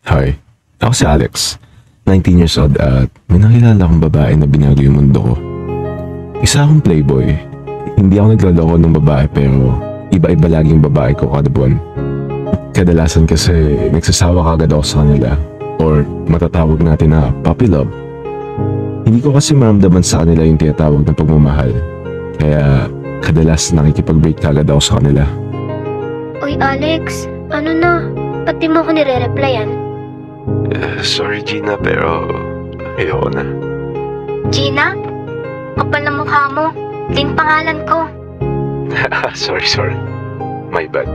Hi, ako si Alex, 19 years old at may nakilala akong babae na binago yung mundo ko. Isa akong playboy. Hindi ako nagloloko ng babae pero iba-iba lagi yung babae ko kada buwan. Kadalasan kasi nagsasawa kagad ako sa kanila or matatawag natin na puppy love. Hindi ko kasi maramdaman sa kanila yung tinatawag na pagmamahal. Kaya kadalas nakikipag-break kagad ako sa kanila. Uy Alex, ano na? Ba't di mo ako nire-replyan? Sorry Gina pero ayoko na. Gina? Kapal na mukha mo. Din pangalan ko. sorry. My bad.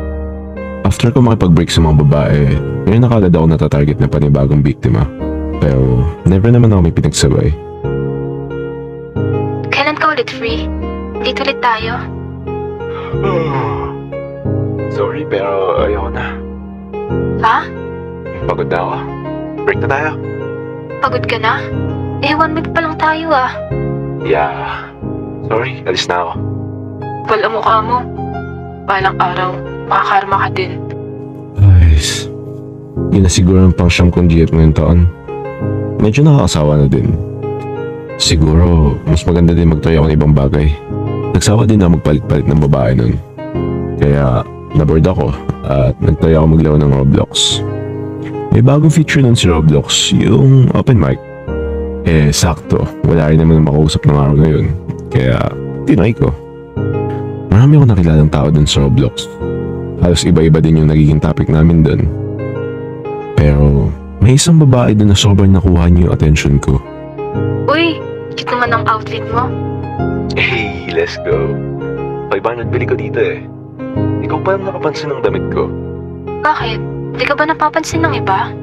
After ko makipag-break sa mga babae, ngayon na kagad ako natatarget na panibagong biktima. Pero never naman ako may pinagsabay. Kailan ka ulit free? Dito ulit tayo. Sorry pero ayoko na. Ha? Pagod na ako. Break na tayo. Pagod ka na? 1 week pa lang tayo ah. Yeah. Sorry, alis na ako. Wala mukha mo. Balang araw, makakarma ka din. Ayos. Yun na siguro ang pang-siyam kong GF ngayong taon. Medyo nakakasawa na din. Siguro, mas maganda din mag-try ako ng ibang bagay. Nagsawa din na magpalit-palit ng babae nun. Kaya, naboard ako at nag-try ako maglaro ng Roblox. May bagong feature nun si Roblox, yung open mic. Sakto, wala rin naman makausap ng araw na yun. Kaya, tinry ko. Marami akong nakilalang tao dun sa Roblox. Halos iba-iba din yung nagiging topic namin dun. Pero, may isang babae dun na sobrang nakuha niyo yung attention ko. Uy, cute naman ang outfit mo. Hey, let's go. 500 bili ko dito eh. Ikaw pa lang nakapansin ng damit ko. Bakit? Di ka ba napapansin ng iba?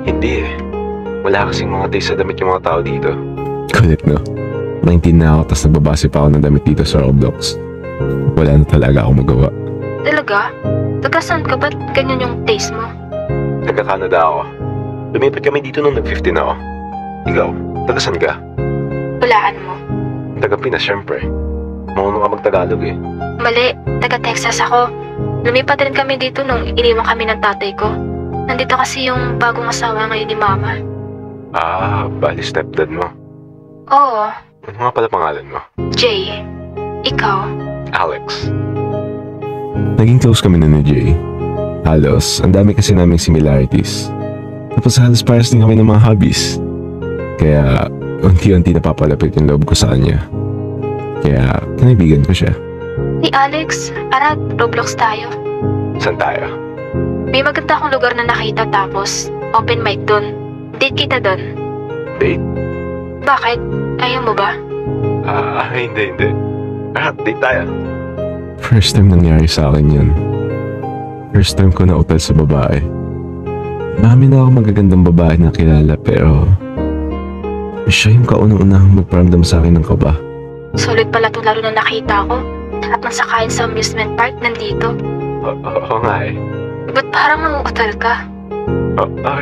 Hindi eh. Wala kasing mga taste sa damit yung mga tao dito. Kulit no? 19 na ako tapos nagbabase pa ako ng damit dito sa Roblox. Wala na talaga akong magawa. Talaga? Taga saan ka? Ba't ganyan yung taste mo? Taga Canada ako. Lumipat kami dito nung nag-15 ako. Ikaw, taga saan ka? Hulaan mo. Taga Pinas syempre. Marunong ka mag-Tagalog eh. Mali, taga Texas ako. Lumipat rin kami dito nung iniwan kami ng tatay ko. Nandito kasi yung bagong asawa ngayon ni Mama. Bali stepdad mo. Oo, Ano nga pala pangalan mo? Jay. Ikaw? Alex. Naging close kami na ni Jay. Halos, ang dami kasi naming similarities. Tapos halos pares din kami ng mga hobbies. Kaya, unti-unti napapalapit yung loob ko sa kanya. Kaya, kinaibigan ko siya. Hey Alex, Arad, Roblox tayo. Saan tayo? May maganda akong lugar na nakita tapos open mic dun. Date kita dun. Date? Bakit? Ayaw mo ba? Hindi. Date tayo. First time nangyari sa akin yun. First time ko na upel sa babae. Marami na ako magagandang babae na kilala pero siya yung kauna-unahang magparamdam sa akin ng kaba. Solid pala itong laro na nakita ko. At nang sakayin sa amusement park nandito. Oo nga eh. Ba't parang nanguutal ka?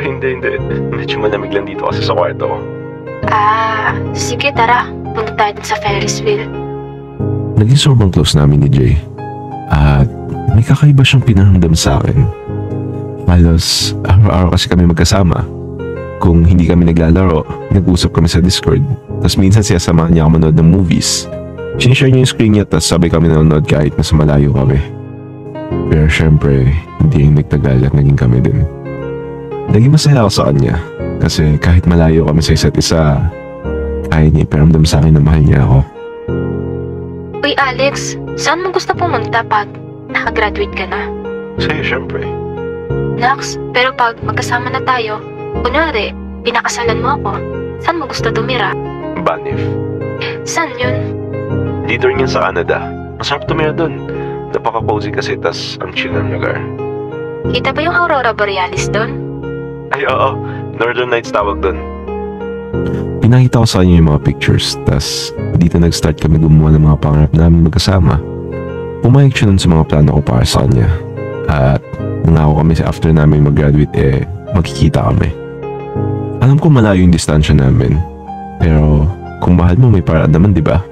Hindi. Medyo malamig lang dito kasi sa kwarto ko. Sige tara. Punta tayo dun sa Ferris wheel. Naging sobrang close namin ni Jay. At may kakaiba siyang pinaramdam sa akin. Halos araw-araw kasi kami magkasama. Kung hindi kami naglalaro, nag-usap kami sa Discord. Tapos minsan siya samahan niya ako manood ng movies. Sinishare niya yung screen niya tapos sabay kami nanonood kahit nasa malayo kami. Pero syempre, hindi yung nagtagal at naging kami din. Naging masaya ako sa kanya kasi kahit malayo kami sa isa't isa, kaya niya iparamdam sa akin na mahal niya ako. Uy Alex, saan mo gusto pumunta pag nakagraduate ka na? Sa'yo syempre. Nax, pero pag magkasama na tayo, kunwari, pinakasalan mo ako, saan mo gusto tumira? Banif. Saan yun? Leader niya sa Canada. Masarap tumira dun. Napaka-cozy kasi tas ang chill ng lugar. Kita ba yung Aurora Borealis doon? Ay oo, Northern Lights tawag dun. Pinakita ko sa kanya yung mga pictures, tas dito nag-start kami gumawa ng mga pangarap namin magkasama. Pumayag siya nun sa mga plano ko para sa kanya. At nangako kami after namin mag-graduate magkikita kami. Alam ko malayo yung distansya namin. Pero kung mahal mo may paraan naman, di ba?